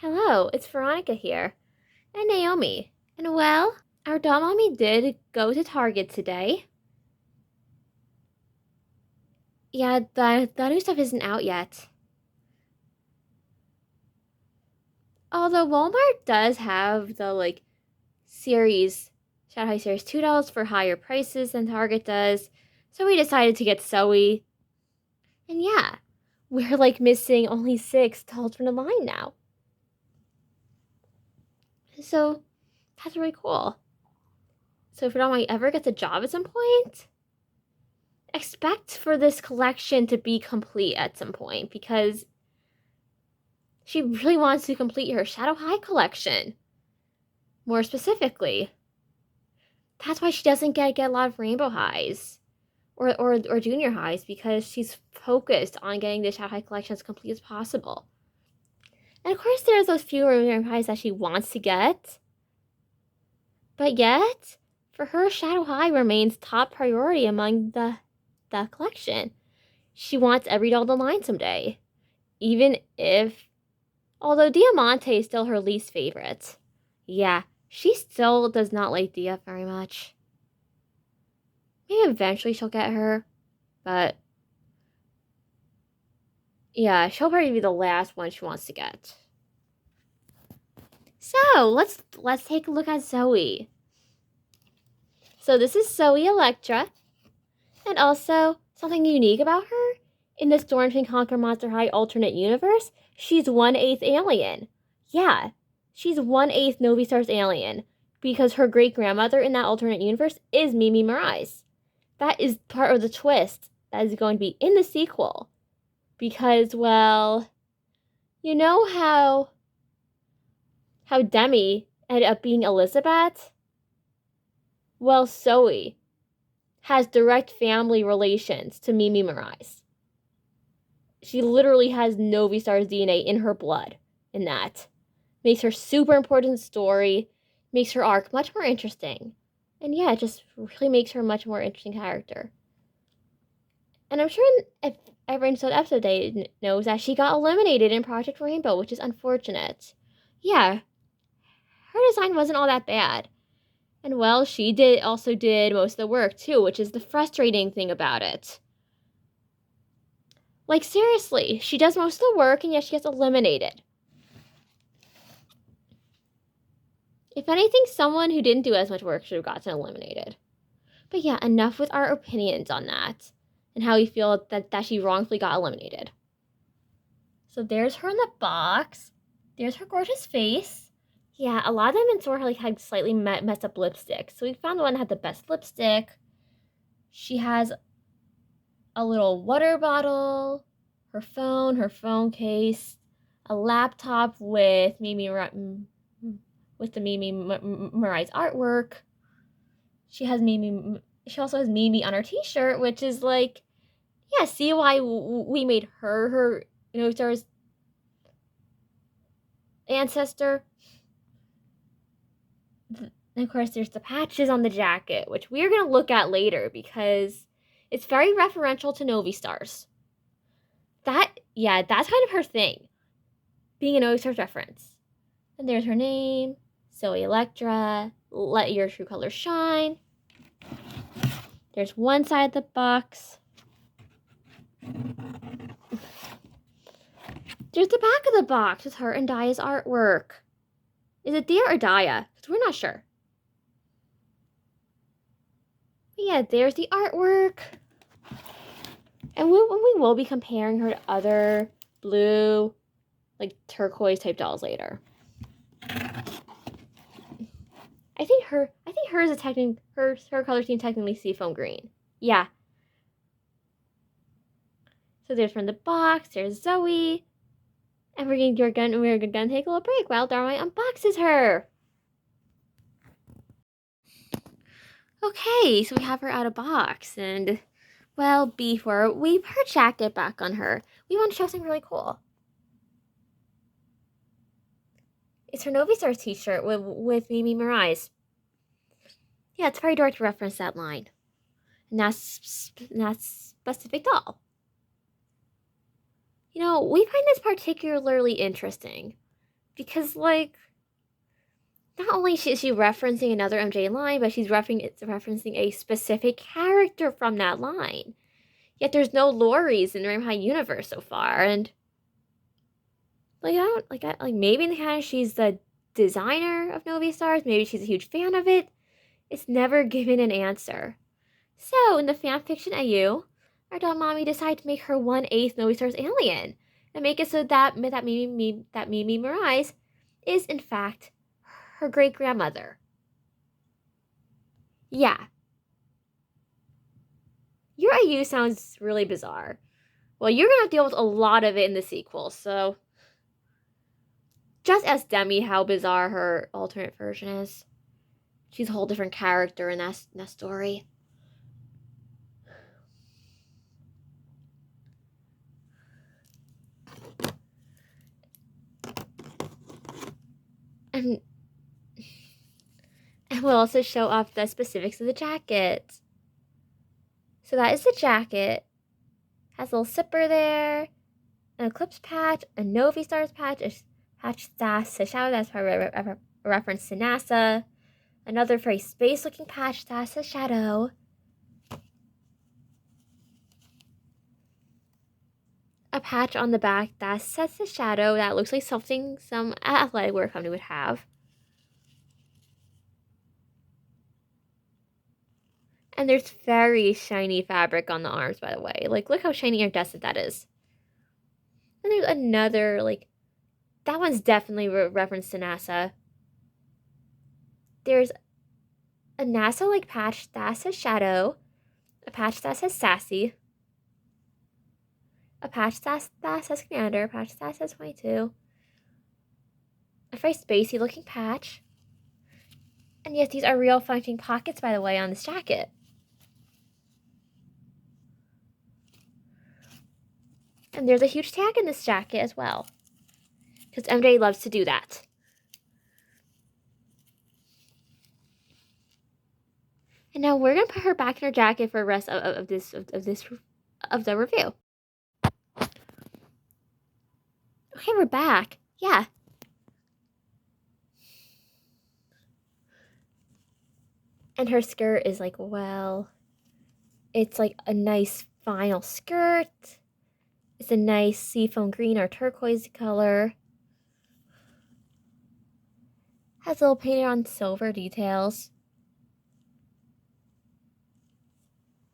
Hello, it's Veronica here. And Naomi. And well, our doll mommy did go to Target today. Yeah, the new stuff isn't out yet. Although Walmart does have the series, Shadow High series $2 for higher prices than Target does. So we decided to get Zooey. And yeah, we're missing only 6 dolls from the line now. So that's really cool. So if your doll mommy ever gets a job at some point, expect for this collection to be complete at some point because she really wants to complete her Shadow High collection. More specifically, that's why she doesn't get a lot of Rainbow Highs or Junior Highs because she's focused on getting the Shadow High collection as complete as possible. And of course, there's those few Rainbow Highs that she wants to get, but yet, for her, Shadow High remains top priority among the collection. She wants every doll to line someday, even if, although Diamante is still her least favorite. Yeah, she still does not like Dia very much. Maybe eventually she'll get her, but yeah, she'll probably be the last one she wants to get. So let's take a look at Zooey. So this is Zooey Electra, and also something unique about her in the Storm King Conquer Monster High alternate universe, she's 1/8 alien. Yeah, she's 1/8 Novi Star's alien because her great grandmother in that alternate universe is Mimi Mirais. That is part of the twist that is going to be in the sequel. Because, well, you know how Demi ended up being Elizabeth? Well, Zooey has direct family relations to Mimi Mirais. She literally has Novi Star's DNA in her blood in that. Makes her super important story, makes her arc much more interesting. And yeah, it just really makes her a much more interesting character. And I'm sure if everyone saw the episode, they knows that she got eliminated in Project Rainbow, which is unfortunate. Yeah, her design wasn't all that bad. And well, she also did most of the work too, which is the frustrating thing about it. Seriously, she does most of the work and yet she gets eliminated. If anything, someone who didn't do as much work should have gotten eliminated. But yeah, enough with our opinions on that and how we feel that she wrongfully got eliminated. So there's her in the box. There's her gorgeous face. Yeah, a lot of them in store had slightly messed up lipstick. So we found the one that had the best lipstick. She has a little water bottle, her phone case, a laptop with the Mimi Mirais artwork. She also has Mimi on her t-shirt, which is yeah, see why we made her Star's ancestor. And of course, there's the patches on the jacket, which we're going to look at later because it's very referential to Novi Stars. That's kind of her thing, being a Novi Stars reference. And there's her name, Zooey Electra, let your true colors shine. There's one side of the box. There's the back of the box with her and Daya's artwork. Is it Dia or Daya? Because we're not sure. But yeah, there's the artwork. And we will be comparing her to other blue, turquoise type dolls later. I think hers is her color scheme technically seafoam green. Yeah. So there's from the box, there's Zooey. And we're gonna take a little break while Darwin unboxes her. Okay, so we have her out of box, and well, before we put her jacket back on her, we want to show something really cool. It's her Novi Stars t-shirt with Mimi Mirais. Yeah, it's very direct to reference that line. And that's specific doll. You know, we find this particularly interesting Because, like, not only is she referencing another MJ line, but she's referencing a specific character from that line. Yet there's no Loris in the Rainbow High universe so far, and like I don't like maybe in the canon she's the designer of Novi Stars, maybe she's a huge fan of it. It's never given an answer. So in the fanfiction AU, our doll mommy decided to make her 1/8 Novi Stars alien and make it so that Mimi Mirai is in fact her great grandmother. Yeah. Your AU sounds really bizarre. Well, you're gonna have to deal with a lot of it in the sequel, so just ask Demi how bizarre her alternate version is. She's a whole different character in that story. And we'll also show off the specifics of the jacket. So that is the jacket. Has a little zipper there, an eclipse patch, a Novi Stars patch, a patch that's a shadow that's a reference to NASA, another very space-looking patch that's a shadow, a patch on the back that sets the shadow that looks like something some athletic wear company would have. And there's very shiny fabric on the arms, by the way. Like, look how shiny iridescent that is. And there's another, like, that one's definitely reference to NASA. There's a NASA-like patch that says Shadow, a patch that says Sassy, a patch that says Commander, a patch that says 22, a very spacey-looking patch. And yes, these are real functioning pockets, by the way, on this jacket. And there's a huge tag in this jacket as well, because MJ loves to do that. And now we're gonna put her back in her jacket for the rest of the review. Okay, we're back. Yeah. And her skirt is like, well, it's like a nice vinyl skirt. It's a nice seafoam green or turquoise color. Has little painted on silver details.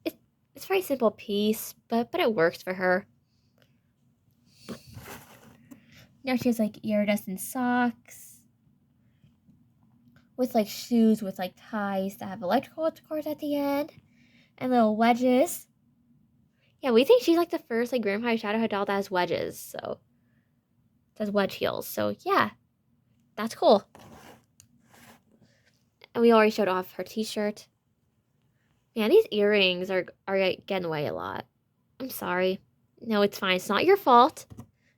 It's a very simple piece, but it works for her. Now she has like iridescent socks with like shoes with like ties that have electrical cords at the end and little wedges. Yeah, we think she's like the first like Grandpa Shadow doll that has wedges, so does wedge heels. So yeah, that's cool. And we already showed off her t-shirt. Man, these earrings are getting away a lot. I'm sorry. No, it's fine. It's not your fault.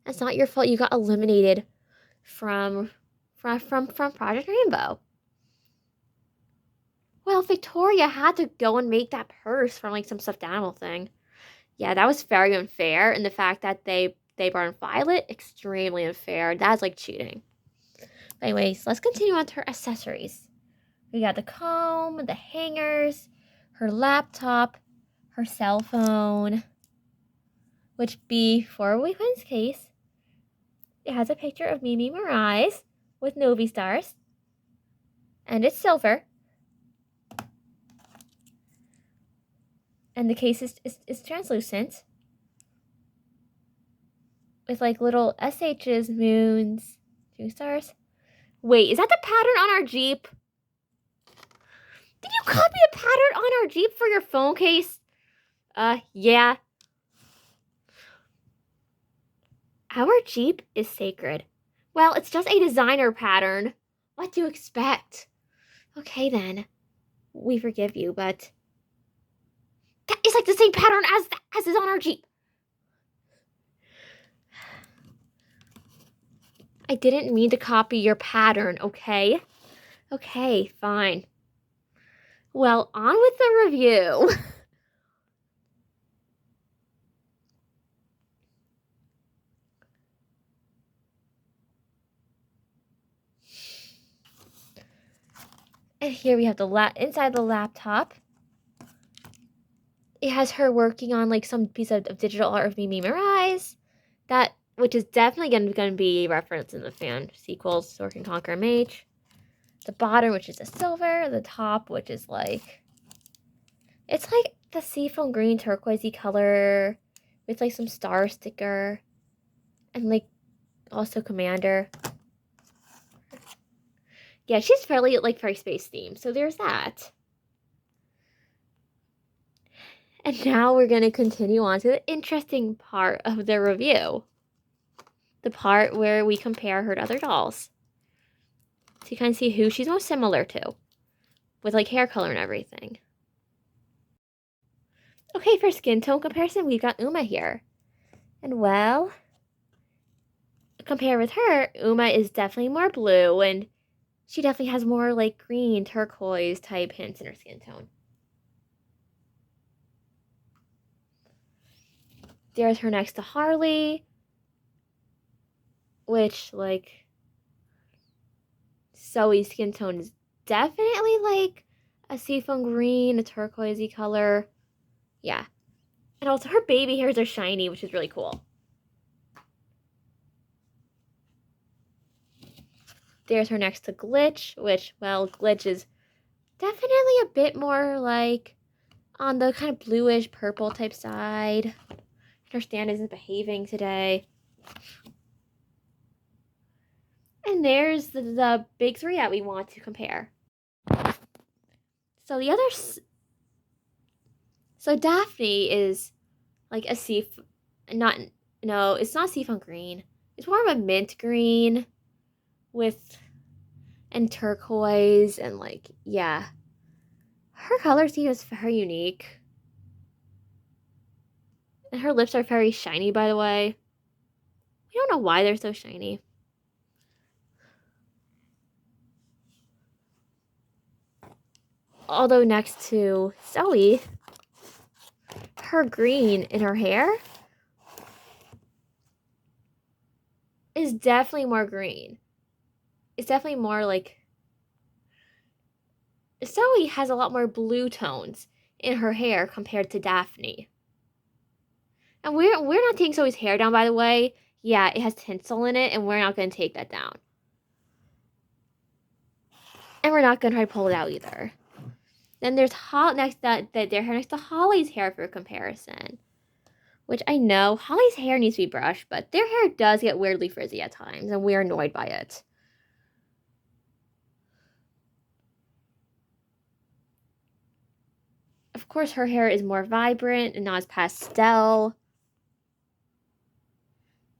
It's not your fault you got eliminated from Project Rainbow. Well, Victoria had to go and make that purse from like some stuffed animal thing. Yeah, that was very unfair, and the fact that they brought in Violet, extremely unfair. That's like cheating. But anyways, let's continue on to her accessories. We got the comb, the hangers, her laptop, her cell phone, which before we put in its case, it has a picture of Mimi Mirai with Novi Stars, and it's silver. And the case is translucent with like little SHs, moons, 2 stars. Wait, is that the pattern on our Jeep? Did you copy a pattern on our Jeep for your phone case? Yeah. Our Jeep is sacred. Well, it's just a designer pattern. What do you expect? Okay then. We forgive you, but that is like the same pattern as is on our Jeep. I didn't mean to copy your pattern, okay? Okay, fine. Well, on with the review. And here we have the inside the laptop. It has her working on like some piece of digital art of Mimi Mirai's, which is definitely going to be referenced in the fan sequels, Zork and Conquer Mage. The bottom, which is a silver, the top, which is like, it's like the seafoam green turquoisey color with like some star sticker and like also Commander. Yeah, she's fairly very space themed, so there's that. And now we're going to continue on to the interesting part of the review. The part where we compare her to other dolls. So you kind of see who she's most similar to. With like hair color and everything. Okay, for skin tone comparison, we've got Uma here. And well, compared with her, Uma is definitely more blue. And she definitely has more like green, turquoise type hints in her skin tone. There's her next to Harley. Which, like, Zoe's skin tone is definitely like a seafoam green, a turquoisey color. Yeah. And also her baby hairs are shiny, which is really cool. There's her next to Glitch, which, well, Glitch is definitely a bit more like on the kind of bluish purple type side. Her stand isn't behaving today. And there's the big three that we want to compare. So the others. So Daphne is like a it's not seafoam green. It's more of a mint green and turquoise and like, yeah. Her color scheme is very unique. And her lips are very shiny, by the way. We don't know why they're so shiny. Although next to Zoe, her green in her hair is definitely more green. It's definitely more like... Zoe has a lot more blue tones in her hair compared to Daphne. And we're not taking Zoe's hair down, by the way. Yeah, it has tinsel in it, and we're not going to take that down. And we're not going to try to pull it out either. Then there's next to Holly's hair for comparison. Which I know, Holly's hair needs to be brushed, but their hair does get weirdly frizzy at times, and we're annoyed by it. Of course, her hair is more vibrant and not as pastel.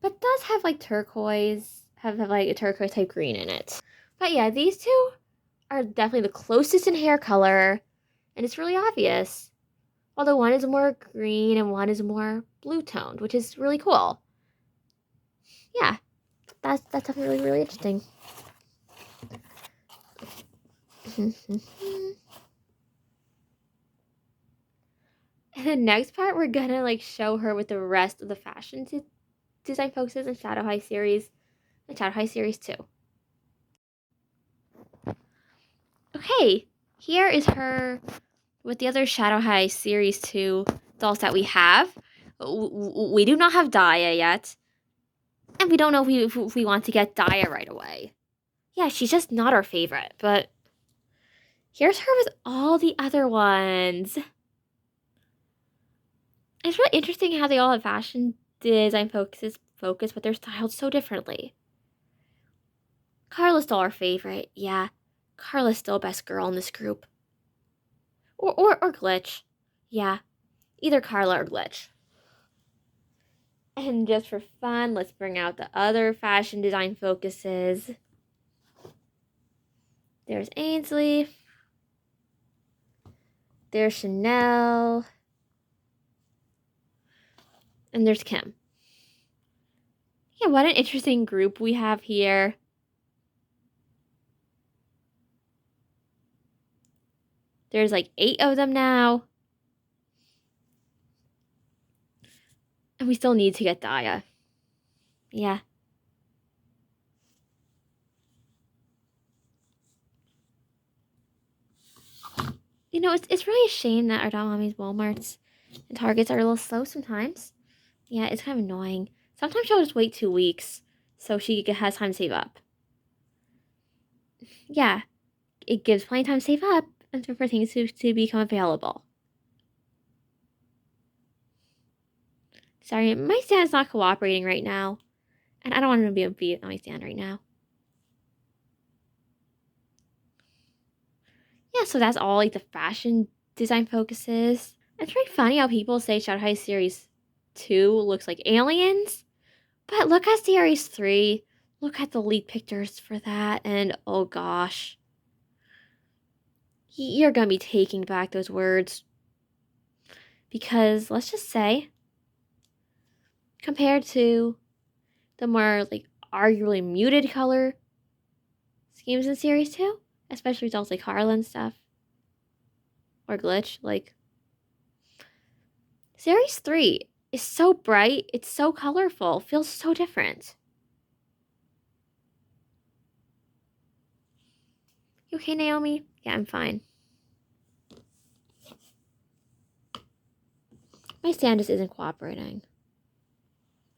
But does have like turquoise, have like a turquoise type green in it. But yeah, these two are definitely the closest in hair color, and it's really obvious. Although one is more green and one is more blue toned, which is really cool. Yeah, that's definitely really, really interesting. And the next part, we're gonna like show her with the rest of the fashion design focuses in Shadow High series and Shadow High series 2. Okay, here is her with the other Shadow High series 2 dolls that we have. We do not have Daya yet, and we don't know if we want to get Daya right away. Yeah, she's just not our favorite, but here's her with all the other ones. It's really interesting how they all have fashion design focus, but they're styled so differently. Carla's still our favorite, yeah. Carla's still best girl in this group. Or Glitch. Yeah, either Carla or Glitch. And just for fun, let's bring out the other fashion design focuses. There's Ainsley. There's Chanel. And there's Kim. Yeah, what an interesting group we have here. There's like 8 of them now. And we still need to get Daya. Yeah. It's really a shame that our Mommy's Walmarts and Targets are a little slow sometimes. Yeah, it's kind of annoying. Sometimes she'll just wait 2 weeks so she has time to save up. Yeah, it gives plenty of time to save up and for things to become available. Sorry, my stand's not cooperating right now. And I don't want him to be on my stand right now. Yeah, so that's all like the fashion design focuses. It's really funny how people say Shadow High Series 2 looks like aliens. But look at Series 3. Look at the lead pictures for that. And oh gosh. You're going to be taking back those words. Because let's just say, compared to the more like arguably muted color schemes in Series 2, especially results like Carla and stuff, or Glitch, like Series 3 is so bright, it's so colorful, feels so different. You okay, Naomi? Yeah, I'm fine. My stand just isn't cooperating.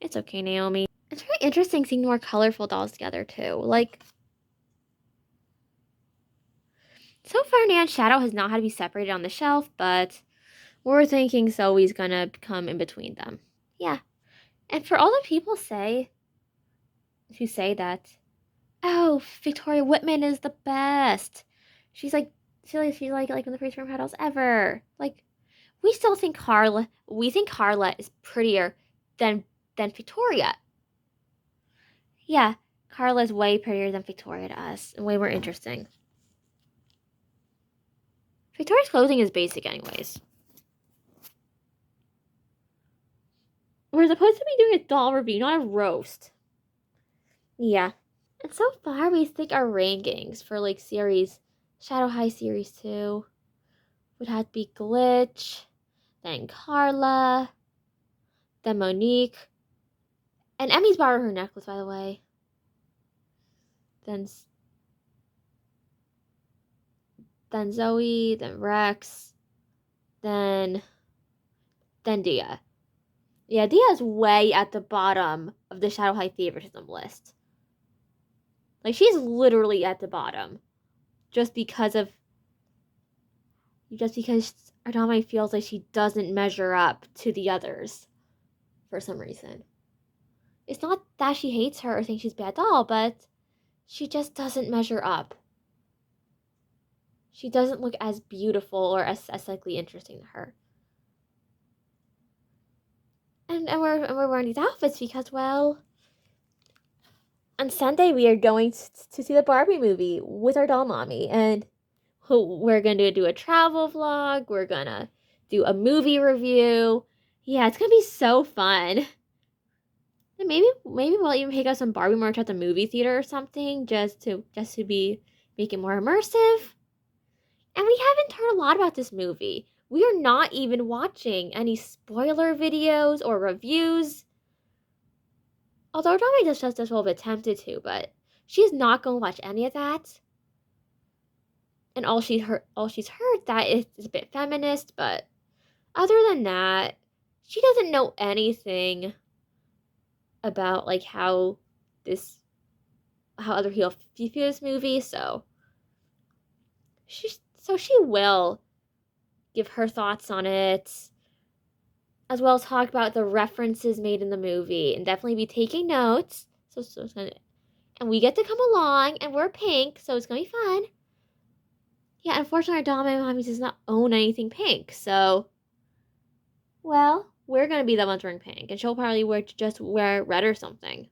It's okay, Naomi. It's really interesting seeing more colorful dolls together, too. Like, so far, Nan's shadow has not had to be separated on the shelf, but we're thinking Zoe's gonna come in between them. Yeah. And for all the people who say that, oh, Victoria Whitman is the best. She's like one of the prettiest room models ever. Like, we think Carla is prettier than Victoria. Yeah, Carla is way prettier than Victoria to us, and way more interesting. Victoria's clothing is basic anyways. We're supposed to be doing a doll review, not a roast. Yeah. And so far, we think our rankings for like Shadow High Series 2 would have to be Glitch, then Carla, then Monique, and Emmy's borrowed her necklace, by the way. Then Zoe, then Rex, then Dia. Yeah, Dia's way at the bottom of the Shadow High favoritism list. Like, she's literally at the bottom. Just because Adame feels like she doesn't measure up to the others for some reason. It's not that she hates her or thinks she's a bad doll, but she just doesn't measure up. She doesn't look as beautiful or as aesthetically interesting to her. And we're wearing these outfits because, well, on Sunday we are going to see the Barbie movie with our doll mommy, and we're gonna do a travel vlog. We're gonna do a movie review. Yeah, it's gonna be so fun. And maybe we'll even pick up some Barbie merch at the movie theater or something, just to make it more immersive. And we haven't heard a lot about this movie. We are not even watching any spoiler videos or reviews. Although Dami just a little bit tempted to, but she's not going to watch any of that. And all she's heard that it's a bit feminist, but other than that, she doesn't know anything about like how other people feel this movie. So she will give her thoughts on it, as well as talk about the references made in the movie, and definitely be taking notes. And we get to come along, and we're pink, so it's gonna be fun. Yeah, unfortunately, our doll mommy does not own anything pink, so, well, we're gonna be the ones wearing pink, and she'll probably wear red or something.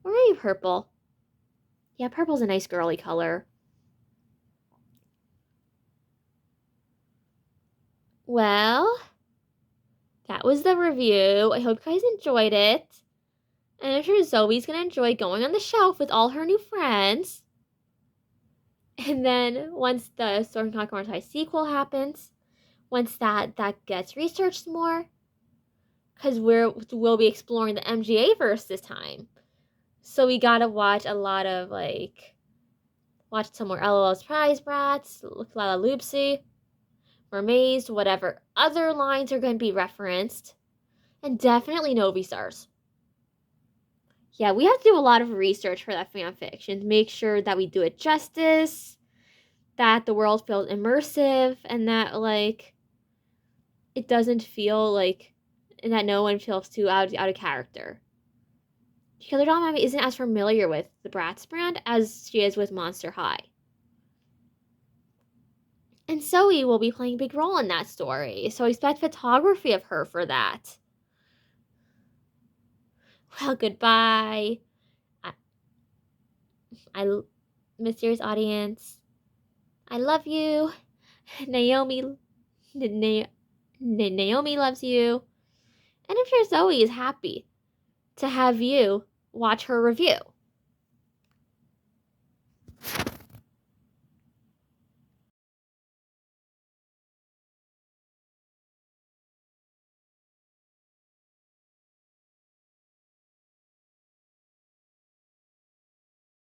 Or maybe purple. Yeah, purple's a nice girly color. Well, that was the review. I hope you guys enjoyed it. And I'm sure Zoe's gonna enjoy going on the shelf with all her new friends. And then once the Sword and Conquer High sequel happens, once that gets researched more, because we'll be exploring the MGA verse this time. So we gotta watch a lot of watch some more LOL Surprise Brats, Lala Loopsy, Mermaids, whatever other lines are going to be referenced, and definitely Novi Stars. Yeah, we have to do a lot of research for that fanfiction to make sure that we do it justice, that the world feels immersive, and that, like, it doesn't feel like, and that no one feels too out of character. Because our Mommy isn't as familiar with the Bratz brand as she is with Monster High. And Zoe will be playing a big role in that story, so expect photography of her for that. Well, goodbye. I mysterious audience. I love you. Naomi loves you. And I'm sure Zoe is happy to have you watch her review.